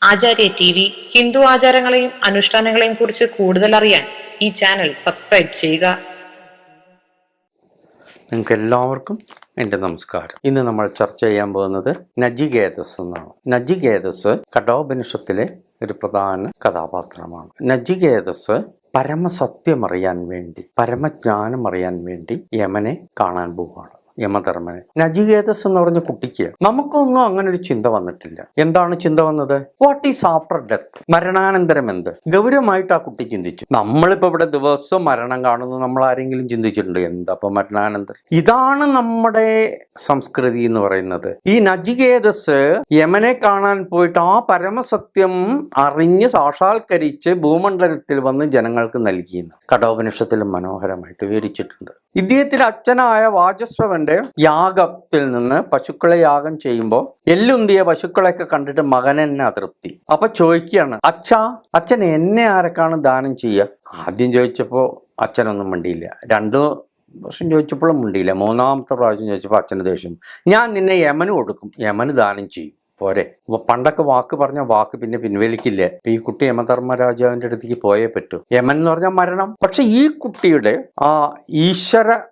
ആചാര്യ T V Hindu ആചാരങ്ങളെയും അനുഷ്ഠാനങ്ങളെയും കുറിച്ച് കൂടുതൽ അറിയാൻ ഈ ചാനൽ സബ്സ്ക്രൈബ് ചെയ്യുക. നിങ്ങൾക്ക് എല്ലാവർക്കും എൻ്റെ നമസ്കാരം. ഇന്ന് നമ്മൾ ചർച്ച ചെയ്യാൻ പോകുന്നത് നചികേതസ് എന്നാണ്. നചികേതസ് കഠോപനിഷത്തിലെ ഒരു പ്രധാന കഥാപാത്രമാണ്. നചികേതസ് പരമസത്യം അറിയാൻ വേണ്ടി, പരമജ്ഞാനം അറിയാൻ വേണ്ടി യമനെ കാണാൻ പോവുകയാണ്. യമധർമ്മനെ. നചികേതസ് എന്ന് പറഞ്ഞ കുട്ടിക്ക് നമുക്കൊന്നും അങ്ങനെ ഒരു ചിന്ത വന്നിട്ടില്ല. എന്താണ് ചിന്ത വന്നത്? What is after death? മരണാനന്തരം എന്ത്? ഗൗരവമായിട്ട് ആ കുട്ടി ചിന്തിച്ചു. നമ്മളിപ്പോ ഇവിടെ ദിവസം മരണം കാണുന്നു, നമ്മൾ ആരെങ്കിലും ചിന്തിച്ചിട്ടുണ്ട് എന്താ ഇപ്പൊ മരണാനന്തരം? ഇതാണ് നമ്മുടെ സംസ്കൃതി എന്ന് പറയുന്നത്. ഈ നചികേതസ് യമനെ കാണാൻ പോയിട്ട് ആ പരമസത്യം അറിഞ്ഞ് സാക്ഷാത്കരിച്ച് ഭൂമണ്ഡലത്തിൽ വന്ന് ജനങ്ങൾക്ക് നൽകിയെന്ന് കഠോപനിഷത്തിൽ മനോഹരമായിട്ട് വിവരിച്ചിട്ടുണ്ട്. ഇദ്ദേഹത്തിന്റെ അച്ഛനായ വാചസ്രവന്റെ യാഗത്തിൽ നിന്ന് പശുക്കളെ യാഗം ചെയ്യുമ്പോൾ എല്ലുന്തിയ പശുക്കളെയൊക്കെ കണ്ടിട്ട് മകനെന്നെ അതൃപ്തി. അപ്പൊ ചോദിക്കുകയാണ്, അച്ഛൻ എന്നെ ആരൊക്കെയാണ് ദാനം ചെയ്യുക? ആദ്യം ചോദിച്ചപ്പോ അച്ഛനൊന്നും മിണ്ടിയില്ല. 2 വർഷം ചോദിച്ചപ്പോഴും മിണ്ടിയില്ല. 3ാമത്തെ പ്രാവശ്യം ചോദിച്ചപ്പോൾ അച്ഛന് ദേഷ്യം. ഞാൻ നിന്നെ യമന് കൊടുക്കും, യമന് ദാനം ചെയ്യും. പോരെ. പണ്ടൊക്കെ വാക്ക് പറഞ്ഞ വാക്ക് പിന്നെ പിൻവലിക്കില്ലേ? ഈ കുട്ടി യമധർമ്മരാജാവിന്റെ അടുത്തേക്ക് പോയേ പറ്റൂ. യമൻ എന്ന് പറഞ്ഞാൽ മരണം. പക്ഷെ ഈ കുട്ടിയുടെ ആ ഈശ്വരൻ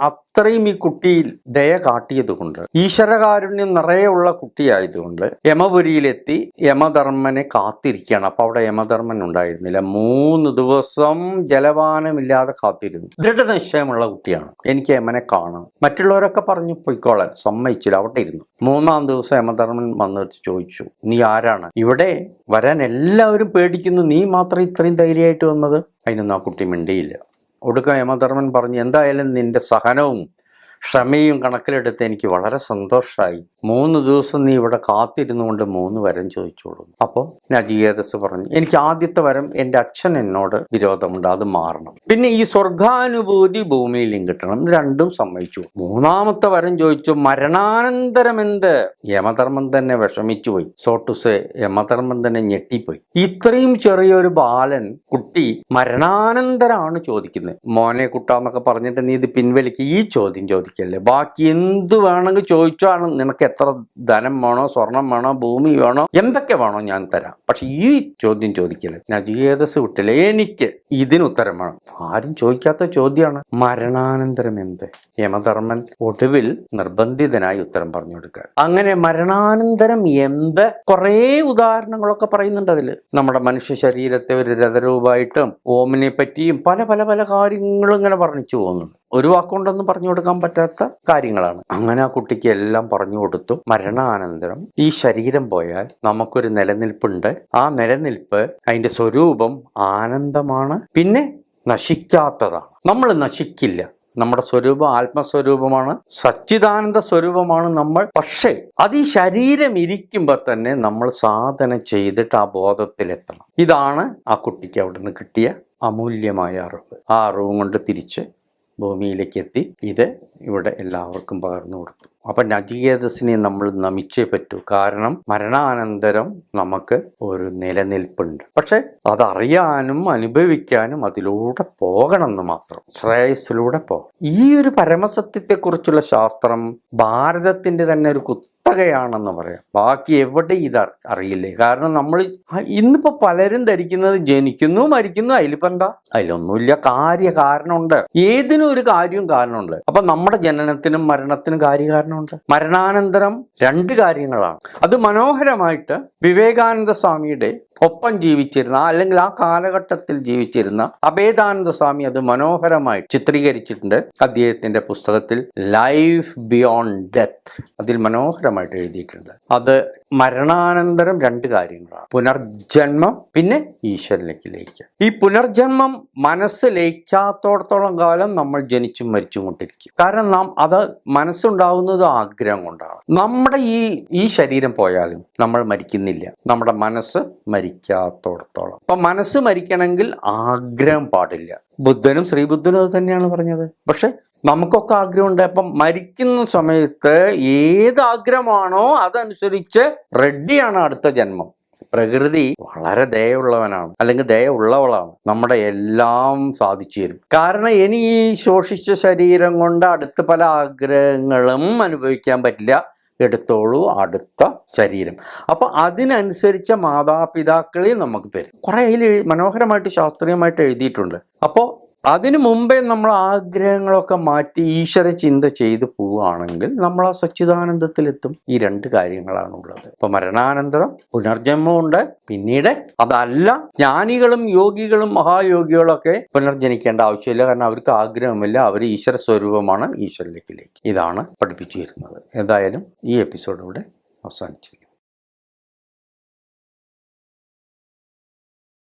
അത്രയും ഈ കുട്ടിയിൽ ദയ കാട്ടിയത് കൊണ്ട്, ഈശ്വരകാരുണ്യം നിറയെ ഉള്ള കുട്ടിയായതുകൊണ്ട് യമപുരിയിലെത്തി യമധർമ്മനെ കാത്തിരിക്കുകയാണ്. അപ്പൊ അവിടെ യമധർമ്മൻ ഉണ്ടായിരുന്നില്ല. 3 ദിവസം ജലപാനമില്ലാതെ കാത്തിരുന്നു. ദൃഢനിശ്ചയമുള്ള കുട്ടിയാണ്. എനിക്ക് യമനെ കാണാം. മറ്റുള്ളവരൊക്കെ പറഞ്ഞു പൊയ്ക്കോളാൻ, സമ്മതിച്ചില്ല, അവിടെ ഇരുന്നു. 3ാം ദിവസം യമധർമ്മൻ വന്നിട്ട് ചോദിച്ചു, നീ ആരാണ്? ഇവിടെ വരാൻ എല്ലാവരും പേടിക്കുന്നു, നീ മാത്രം ഇത്രയും ധൈര്യമായിട്ട് വന്നത്? അതിനൊന്നും ആ കുട്ടി മിണ്ടിയില്ല. ഒടുക്കം യമധർമ്മൻ പറഞ്ഞു, എന്തായാലും നിന്റെ സഹനവും ക്ഷമയും കണക്കിലെടുത്ത് എനിക്ക് വളരെ സന്തോഷമായി. 3 ദിവസം നീ ഇവിടെ കാത്തിരുന്നു കൊണ്ട് 3 വരം ചോദിച്ചോളൂ. അപ്പോൾ നചികേതസ് പറഞ്ഞു, എനിക്ക് ആദ്യത്തെ വരം എൻ്റെ അച്ഛൻ എന്നോട് വിരോധമുണ്ട്, അത് മാറണം. പിന്നെ ഈ സ്വർഗാനുഭൂതി ഭൂമിയിലും കിട്ടണം. 2ഉം സമ്മതിച്ചു. 3ാമത്തെ വരം ചോദിച്ചു, മരണാനന്തരം എന്ത്? യമധർമ്മൻ തന്നെ വിഷമിച്ചു പോയി. സോട്ടുസെ യമധർമ്മൻ തന്നെ ഞെട്ടിപ്പോയി. ഇത്രയും ചെറിയൊരു ബാലൻ കുട്ടി മരണാനന്തരമാണ് ചോദിക്കുന്നത്. മോനെ കുട്ടാന്നൊക്കെ പറഞ്ഞിട്ട് നീ ഇത് പിൻവലിക്കുക, ഈ ചോദ്യം ചോദിക്കല്ലേ. ബാക്കി എന്ത് വേണമെങ്കിൽ ചോദിച്ചാണ്, നിനക്ക് എത്ര ധനം വേണോ, സ്വർണം വേണോ, ഭൂമി വേണോ, എന്തൊക്കെ വേണോ ഞാൻ തരാം, പക്ഷെ ഈ ചോദ്യം ചോദിക്കല്ലേ. നചികേതസ് വിട്ടില്ല, എനിക്ക് ഇതിന് ഉത്തരം വേണം. ആരും ചോദിക്കാത്ത ചോദ്യമാണ്, മരണാനന്തരം എന്ത്? യമധർമ്മൻ ഒടുവിൽ നിർബന്ധിതനായി ഉത്തരം പറഞ്ഞു കൊടുക്കുക. അങ്ങനെ മരണാനന്തരം എന്ത് കുറേ ഉദാഹരണങ്ങളൊക്കെ പറയുന്നുണ്ട് അതിൽ. നമ്മുടെ മനുഷ്യ ശരീരത്തെ ഒരു രഥരൂപമായിട്ടും ഓമിനെ പറ്റിയും പല പല പല കാര്യങ്ങളും ഇങ്ങനെ വർണ്ണിച്ചു പോകുന്നുണ്ട്. ഒരു വാക്കുകൊണ്ടൊന്നും പറഞ്ഞു കൊടുക്കാൻ പറ്റാത്ത കാര്യങ്ങളാണ്. അങ്ങനെ ആ കുട്ടിക്ക് എല്ലാം പറഞ്ഞു കൊടുത്തു. മരണാനന്തരം ഈ ശരീരം പോയാൽ നമുക്കൊരു നിലനിൽപ്പുണ്ട്. ആ നിലനിൽപ്പ്, അതിന്റെ സ്വരൂപം ആനന്ദമാണ്, പിന്നെ നശിക്കാത്തതാണ്. നമ്മൾ നശിക്കില്ല. നമ്മുടെ സ്വരൂപം ആത്മസ്വരൂപമാണ്, സച്ചിദാനന്ദ സ്വരൂപമാണ് നമ്മൾ. പക്ഷേ അത് ഈ ശരീരം ഇരിക്കുമ്പോൾ തന്നെ നമ്മൾ സാധന ചെയ്തിട്ട് ആ ബോധത്തിലെത്തണം. ഇതാണ് ആ കുട്ടിക്ക് അവിടുന്ന് കിട്ടിയ അമൂല്യമായ അറിവ്. ആ അറിവും കൊണ്ട് തിരിച്ച് ഭൂമിയിലേക്ക് എത്തി ഇത് ഇവിടെ എല്ലാവർക്കും പകർന്നു കൊടുത്തു. അപ്പം നചികേതസിനെ നമ്മൾ നമിച്ചേ പറ്റൂ. കാരണം മരണാനന്തരം നമുക്ക് ഒരു നിലനിൽപ്പുണ്ട്. പക്ഷെ അതറിയാനും അനുഭവിക്കാനും അതിലൂടെ പോകണമെന്ന് മാത്രം, ശ്രേയസ്സിലൂടെ പോകണം. ഈ ഒരു പരമസത്യത്തെക്കുറിച്ചുള്ള ശാസ്ത്രം ഭാരതത്തിന്റെ തന്നെ ഒരു കുത്തകയാണെന്ന് പറയാം. ബാക്കി എവിടെ ഇത് അറിയില്ലേ? കാരണം നമ്മൾ ഇന്നിപ്പോ പലരും ധരിക്കുന്നത് ജനിക്കുന്നു മരിക്കുന്നു, അതിലിപ്പോ എന്താ? അതിലൊന്നുമില്ല. കാരണമുണ്ട്. ഏതിനും ഒരു കാര്യവും കാരണമുണ്ട്. അപ്പൊ നമ്മുടെ ജനനത്തിനും മരണത്തിനും കാര്യകാരണമുണ്ട്. മരണാനന്തരം 2 കാര്യങ്ങളാണ്. അത് മനോഹരമായിട്ട് വിവേകാനന്ദ സ്വാമിയുടെ ഒപ്പം ജീവിച്ചിരുന്ന, അല്ലെങ്കിൽ ആ കാലഘട്ടത്തിൽ ജീവിച്ചിരുന്ന അഭേദാനന്ദ സ്വാമി അത് മനോഹരമായി ചിത്രീകരിച്ചിട്ടുണ്ട് അദ്ദേഹത്തിന്റെ പുസ്തകത്തിൽ ലൈഫ് ബിയോണ്ട് ഡെത്ത്. അതിൽ മനോഹരമായിട്ട് എഴുതിയിട്ടുണ്ട്. അത് മരണാനന്തരം 2 കാര്യങ്ങളാണ്, പുനർജന്മം, പിന്നെ ഈശ്വരനിലേക്ക് ലയിക്കുക. ഈ പുനർജന്മം മനസ്സ് ലയിക്കാത്തോടത്തോളം കാലം നമ്മൾ ജനിച്ചും മരിച്ചും കൊണ്ടിരിക്കും. കാരണം നാം അത് മനസ്സുണ്ടാവുന്നത് ആഗ്രഹം കൊണ്ടാണ്. നമ്മുടെ ഈ ശരീരം പോയാലും നമ്മൾ മരിക്കുന്നില്ല, നമ്മുടെ മനസ്സ് മരിക്കാത്തോടത്തോളം. അപ്പൊ മനസ്സ് മരിക്കണമെങ്കിൽ ആഗ്രഹം പാടില്ല. ബുദ്ധനും ശ്രീബുദ്ധനും അത് തന്നെയാണ് പറഞ്ഞത്. പക്ഷെ നമുക്കൊക്കെ ആഗ്രഹമുണ്ട്. അപ്പം മരിക്കുന്ന സമയത്ത് ഏത് ആഗ്രഹമാണോ അതനുസരിച്ച് റെഡിയാണ് അടുത്ത ജന്മം. പ്രകൃതി വളരെ ദയുള്ളവനാണ്, അല്ലെങ്കിൽ ദയ ഉള്ളവളാണ്. നമ്മുടെ എല്ലാം സാധിച്ചു തരും. കാരണം ഇനി ഈ ശോഷിച്ച ശരീരം കൊണ്ട് അടുത്ത പല ആഗ്രഹങ്ങളും അനുഭവിക്കാൻ പറ്റില്ല. എടുത്തോളൂ അടുത്ത ശരീരം. അപ്പോൾ അതിനനുസരിച്ച മാതാപിതാക്കളെ നമുക്ക് തരും. കുറേ അതിൽ മനോഹരമായിട്ട് ശാസ്ത്രീയമായിട്ട് എഴുതിയിട്ടുണ്ട്. അപ്പോൾ അതിനു മുമ്പേ നമ്മൾ ആഗ്രഹങ്ങളൊക്കെ മാറ്റി ഈശ്വര ചിന്ത ചെയ്ത് പോവുകയാണെങ്കിൽ നമ്മൾ ആ സച്ചിദാനന്ദത്തിലെത്തും. ഈ രണ്ട് കാര്യങ്ങളാണുള്ളത്. ഇപ്പൊ മരണാനന്തരം പുനർജന്മമുണ്ട്. പിന്നീട് അതല്ല, ജ്ഞാനികളും യോഗികളും മഹായോഗികളും ഒക്കെ പുനർജനിക്കേണ്ട ആവശ്യമില്ല. കാരണം അവർക്ക് ആഗ്രഹമില്ല. അവർ ഈശ്വര സ്വരൂപമാണ്, ഈശ്വരനിലേക്ക്. ഇതാണ് പഠിപ്പിച്ചു തരുന്നത്. എന്തായാലും ഈ എപ്പിസോഡ് ഇവിടെ അവസാനിച്ചു.